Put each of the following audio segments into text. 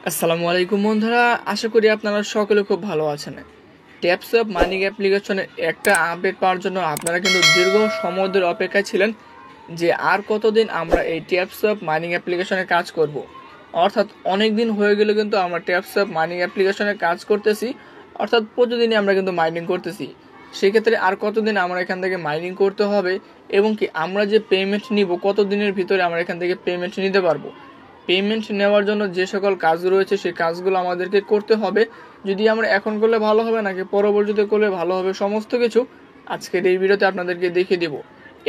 আসসালামু আলাইকুম বন্ধুরা, আশা করি আপনারা সকলে খুব ভালো আছেন। ট্যাপসঅ্যাপ মানি অ্যাপ্লিকেশনের একটা আপডেট পাওয়ার জন্য আপনারা কিন্তু দীর্ঘ সময় ধরে অপেক্ষায় ছিলেন যে আর কতদিন আমরা এই ট্যাপসঅ্যাপ মানি অ্যাপ্লিকেশনে কাজ করব। অর্থাৎ অনেক দিন হয়ে গেলে কিন্তু আমরা ট্যাপসঅ্যাপ মানি অ্যাপ্লিকেশনে কাজ করতেছি, অর্থাৎ প্রতিদিনই আমরা কিন্তু মাইনিং করতেছি। সেক্ষেত্রে আর কতদিন আমরা এখান থেকে মাইনিং করতে হবে এবং কি আমরা যে পেমেন্ট নিব কত দিনের ভিতরে আমরা এখান থেকে পেমেন্ট নিতে পারবো। পেমেন্ট নেওয়ার জন্য যে সকল কাজ রয়েছে সেই কাজগুলো আমাদেরকে করতে হবে। যদি আমরা এখন করলে ভালো হবে নাকি পরবর্তীতে করলে ভালো হবে, সমস্ত কিছু আজকের এই ভিডিওতে আপনাদেরকে দেখিয়ে দেব।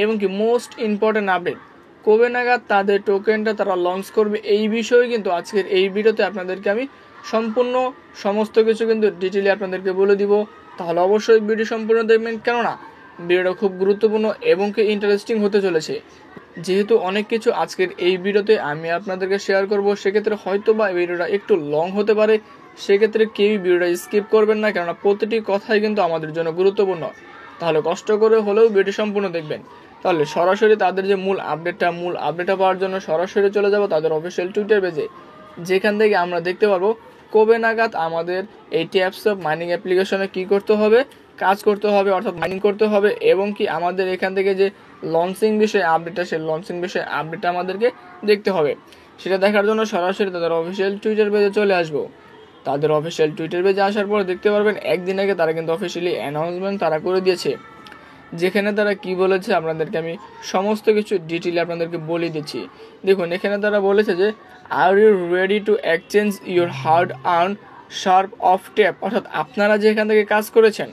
এবং কি মোস্ট ইম্পর্টেন্ট আপডেট, কবে নাগাদ তাদের টোকেনটা তারা লঞ্চ করবে এই বিষয়ে কিন্তু আজকের এই ভিডিওতে আপনাদেরকে আমি সম্পূর্ণ সমস্ত কিছু কিন্তু ডিটেইলে আপনাদেরকে বলে দিব। তাহলে অবশ্যই ভিডিও সম্পূর্ণ দেখবেন, কেননা ভিডিওটা খুব গুরুত্বপূর্ণ এবং কি ইন্টারেস্টিং হতে চলেছে। যেহেতু অনেক কিছু আজকের এই ভিডিওতে আমি আপনাদেরকে শেয়ার করব, সেক্ষেত্রে হয়তো বা ভিডিওটা একটু লং হতে পারে। সেক্ষেত্রে কেউই ভিডিওটা স্কিপ করবেন না, কেননা প্রতিটি কথাই কিন্তু আমাদের জন্য গুরুত্বপূর্ণ। তাহলে কষ্ট করে হলেও ভিডিও সম্পূর্ণ দেখবেন। তাহলে সরাসরি তাদের যে মূল আপডেটটা পাওয়ার জন্য সরাসরি চলে যাব তাদের অফিসিয়াল টুইটার পেজে, যেখান থেকে আমরা দেখতে পারবো কবে নাগাদ আমাদের এই ট্যাপসঅ্যাপ মাইনিং অ্যাপ্লিকেশনে কী করতে হবে, কাজ করতে হবে, অর্থাৎ মাইনিং করতে হবে। এবং কি আমাদের এখান থেকে যে লঞ্চিং বিষয়ে আপডেটটা, সেই লঞ্চিং বিষয়ে আপডেটটা আমাদেরকে দেখতে হবে। সেটা দেখার জন্য সরাসরি তাদের অফিসিয়াল টুইটার পেজে চলে আসবো। তাদের অফিসিয়াল টুইটার পেজে আসার পর দেখতে পারবেন একদিন আগে তারা কিন্তু অফিসিয়ালি অ্যানাউন্সমেন্ট তারা করে দিয়েছে, যেখানে তারা কি বলেছে আপনাদেরকে আমি সমস্ত কিছু ডিটেইলে আপনাদেরকে বলে দিচ্ছি। দেখুন, এখানে তারা বলেছে যে are you ready to exchange your hard earn sharp of tap. অর্থাৎ আপনারা যে এখান থেকে কাজ করেছেন,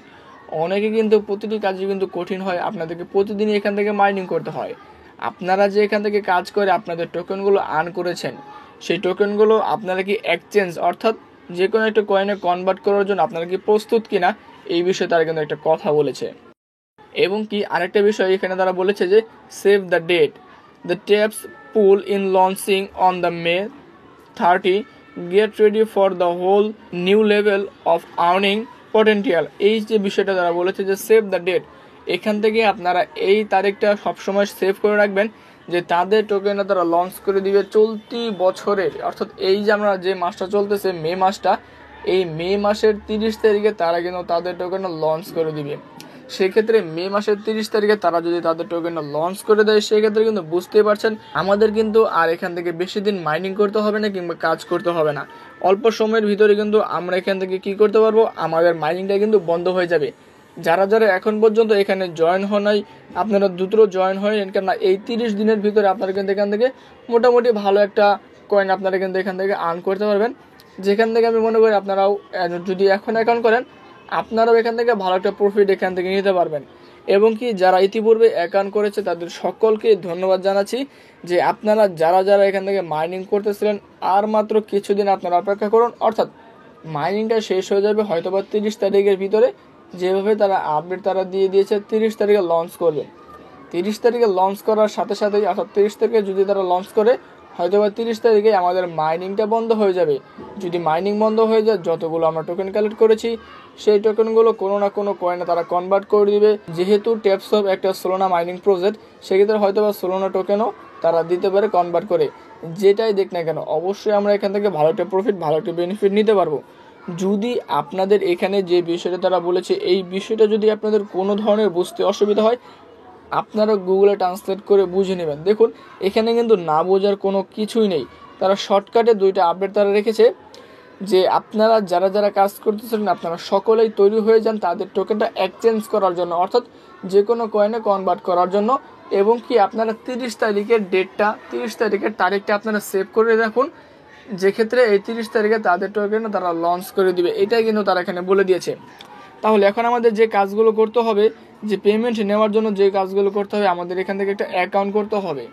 অনেকে কিন্তু প্রতিটি কাজই কিন্তু কঠিন হয়, আপনাদেরকে প্রতিদিনই এখান থেকে মাইনিং করতে হয়। আপনারা যে এখান থেকে কাজ করে আপনাদের টোকেনগুলো আর্ন করেছেন, সেই টোকেনগুলো আপনারা কি এক্সচেঞ্জ অর্থাৎ যে কোনো একটা কয়েনে কনভার্ট করার জন্য আপনারা কি প্রস্তুত কিনা, এই বিষয়ে তারা কিন্তু একটা কথা বলেছে। এবং কি আরেকটা বিষয় এখানে তারা বলেছে যে save the date, the taps pool in launching on the May 30, get ready for the whole new level of earning potential. এই যে বিষয়টা তারা বলেছে যে সেভ দ্য ডেট, এখান থেকে আপনারা এই তারিখটা সবসময় সেভ করে রাখবেন যে তাদের টোকেনটা তারা লঞ্চ করে দিবে চলতি বছরের, অর্থাৎ এই যে আমরা যে মাসটা চলতেছে মে মাসটা, এই মে মাসের 30 তারিখে তারা কিন্তু তাদের টোকেনটা লঞ্চ করে দিবে। সেক্ষেত্রে মে মাসের 30 তারিখে তারা যদি তাদের টোকেনটা লঞ্চ করে দেয়, সেক্ষেত্রে কিন্তু বুঝতেই পারছেন আমাদের কিন্তু আর এখান থেকে বেশি দিন মাইনিং করতে হবে না কিংবা কাজ করতে হবে না। অল্প সময়ের ভিতরে কিন্তু আমরা এখান থেকে কি করতে পারবো, আমাদের মাইনিংটা কিন্তু বন্ধ হয়ে যাবে। যারা যারা এখন পর্যন্ত এখানে জয়েন হন নাই, আপনারা দ্রুত জয়েন হয়ে নেন, কেননা এই 30 দিনের ভিতরে আপনারা কিন্তু এখান থেকে মোটামুটি ভালো একটা কয়েন আপনারা কিন্তু এখান থেকে আর্ন করতে পারবেন। যেখান থেকে আমি মনে করি আপনারাও যদি এখন অ্যাকাউন্ট করেন, আপনারাও এখান থেকে ভালো একটা প্রফিট এখান থেকে নিতে পারবেন। এবং কি যারা ইতিপূর্বে অ্যাকাউন্ট করেছে তাদের সকলকে ধন্যবাদ জানাচ্ছি যে আপনারা যারা যারা এখান থেকে মাইনিং করতেছিলেন, আর মাত্র কিছুদিন আপনারা অপেক্ষা করুন। অর্থাৎ মাইনিংটা শেষ হয়ে যাবে হয়তো বা 30 তারিখের ভিতরে, যেভাবে তারা আপডেট তারা দিয়ে দিয়েছে 30 তারিখে লঞ্চ করবে। 30 তারিখে লঞ্চ করার সাথে সাথেই, অর্থাৎ 30 তারিখে যদি তারা লঞ্চ করে, হয়তো বা 30 তারিখে আমাদের মাইনিংটা বন্ধ হয়ে যাবে। যদি মাইনিং বন্ধ হয়ে যায়, যতগুলো আমরা টোকেন কালেক্ট করেছি সেই টোকেনগুলো কোনো না কোনো কয়েনে তারা কনভার্ট করে দিবে। যেহেতু ট্যাপসঅ্যাপ একটা সোলোনা মাইনিং প্রজেক্ট, সেক্ষেত্রে হয়তো বা সোলোনা টোকেনও তারা দিতে পারে কনভার্ট করে। যেটাই দেখ না কেন, অবশ্যই আমরা এখান থেকে ভালো একটা প্রফিট, ভালো একটা বেনিফিট নিতে পারবো। যদি আপনাদের এখানে যে বিষয়টা তারা বলেছে, এই বিষয়টা যদি আপনাদের কোনো ধরনের বুঝতে অসুবিধা হয়, আপনারা গুগলে ট্রান্সলেট করে বুঝে নেবেন। দেখুন, এখানে কিন্তু না বোঝার কোনো কিছুই নেই। তারা শর্টকাটে 2টা আপডেট তারা রেখেছে যে আপনারা যারা যারা কাজ করতেছেন আপনারা সকলেই তৈরি হয়ে যান তাদের টোকেনটা এক্সচেঞ্জ করার জন্য, অর্থাৎ যে কোনো কয়েনে কনভার্ট করার জন্য। এবং কি আপনারা 30 তারিখের ডেটটা, 30 তারিখের তারিখটা আপনারা সেভ করে রাখুন, যেক্ষেত্রে এই 30 তারিখে তাদের টোকেনটা তারা লঞ্চ করে দিবে। এটাই কিন্তু তারা এখানে বলে দিয়েছে। তাহলে এখন আমাদের যে কাজগুলো করতে হবে, যে পেমেন্ট নেওয়ার জন্য যে কাজগুলো করতে হবে, আমাদের এখান থেকে একটা অ্যাকাউন্ট করতে হবে।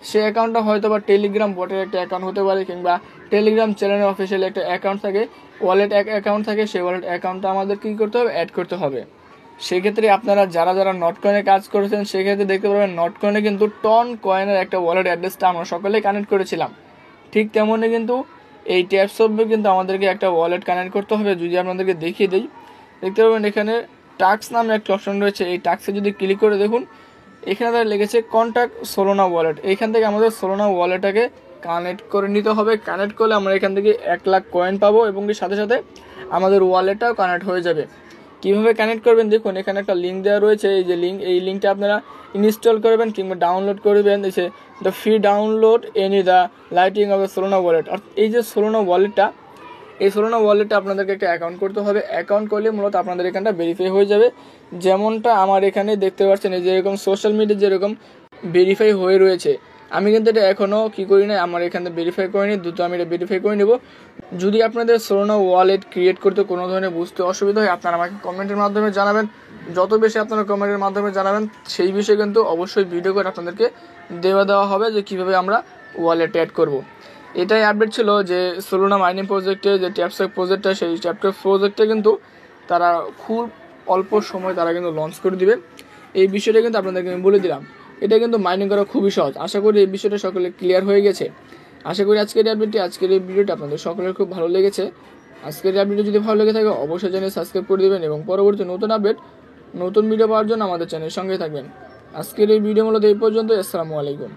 সেই অ্যাকাউন্টটা হয়তো বা টেলিগ্রাম বটের একটা অ্যাকাউন্ট হতে পারে, কিংবা টেলিগ্রাম চ্যানেলের অফিসিয়াল একটা অ্যাকাউন্ট থাকে, ওয়ালেট অ্যাকাউন্ট থাকে, সেই ওয়ালেট অ্যাকাউন্টটা আমাদের কী করতে হবে, অ্যাড করতে হবে। সেক্ষেত্রে আপনারা যারা যারা নট কয়েনে কাজ করেছেন, সেক্ষেত্রে দেখতে পারবেন নট কয়েনে কিন্তু টন কয়েনের একটা ওয়ালেট অ্যাড্রেসটা আমরা সকলেই কানেক্ট করেছিলাম। ঠিক তেমনই কিন্তু এই ট্যাপসঅ্যাপে কিন্তু আমাদেরকে একটা ওয়ালেট কানেক্ট করতে হবে। যদি আপনাদেরকে দেখিয়ে দিই, দেখতে পাবেন এখানে টাস্ক নামে একটা অপশন রয়েছে। এই টাস্কে যদি ক্লিক করে দেখুন, এখানে তারা লিখেছে কন্ট্যাক্ট সোলোনা ওয়ালেট। এইখান থেকে আমাদের সোলোনা ওয়ালেটটাকে কানেক্ট করে নিতে হবে। কানেক্ট করলে আমরা এখান থেকে 1 লাখ কয়েন পাবো এবং এর সাথে সাথে আমাদের ওয়ালেটটাও কানেক্ট হয়ে যাবে। কীভাবে কানেক্ট করবেন দেখুন, এখানে একটা লিঙ্ক দেওয়া রয়েছে। এই যে লিঙ্ক, এই লিঙ্কটা আপনারা ইনস্টল করবেন কিংবা ডাউনলোড করবেন। এসে the free download any the lighting of Solana wallet. আর এই যে সোলোনা ওয়ালেটটা, এই সোলোনা ওয়ালেটটা আপনাদেরকে একটা অ্যাকাউন্ট করতে হবে। অ্যাকাউন্ট করলে মূলত আপনাদের এখানটা ভেরিফাই হয়ে যাবে। যেমনটা আমার এখানে দেখতে পাচ্ছেন, এই যেরকম সোশ্যাল মিডিয়া যেরকম ভেরিফাই হয়ে রয়েছে, আমি কিন্তু এটা এখনও কী করি না, আমার এখানে ভেরিফাই করে নিই। দ্রুত আমি এটা ভেরিফাই করে নেব। যদি আপনাদের সোলোনা ওয়ালেট ক্রিয়েট করতে কোনো ধরনের বুঝতে অসুবিধা হয়, আপনারা আমাকে কমেন্টের মাধ্যমে জানাবেন। যত বেশি আপনারা কমেন্টের মাধ্যমে জানাবেন, সেই বিষয়ে কিন্তু অবশ্যই ভিডিও করে আপনাদেরকে দেওয়া হবে যে কীভাবে আমরা ওয়ালেট অ্যাড করব। এটাই আপডেট ছিল যে সোলোনা মাইনিং প্রজেক্টে যে ট্যাপসঅ্যাপ প্রজেক্টটা, সেই ট্যাপসঅ্যাপ প্রজেক্টে কিন্তু তারা খুব অল্প সময় তারা কিন্তু লঞ্চ করে দিবে। এই বিষয়টা কিন্তু আপনাদেরকে আমি বলে দিলাম। এটা কিন্তু মাইনিং করা খুবই সহজ। আশা করি এই বিষয়টা সকলে ক্লিয়ার হয়ে গেছে। আশা করি আজকের এই ভিডিওটা আপনাদের সকলের খুব ভালো লেগেছে। আজকের এই আপডেটটা যদি ভালো লেগে থাকে অবশ্যই চ্যানেল সাবস্ক্রাইব করে দেবেন এবং পরবর্তী নতুন ভিডিও পাওয়ার জন্য আমাদের চ্যানেলের সঙ্গে থাকবেন। আজকের এই ভিডিও মূলত এই পর্যন্ত। আসসালামু আলাইকুম।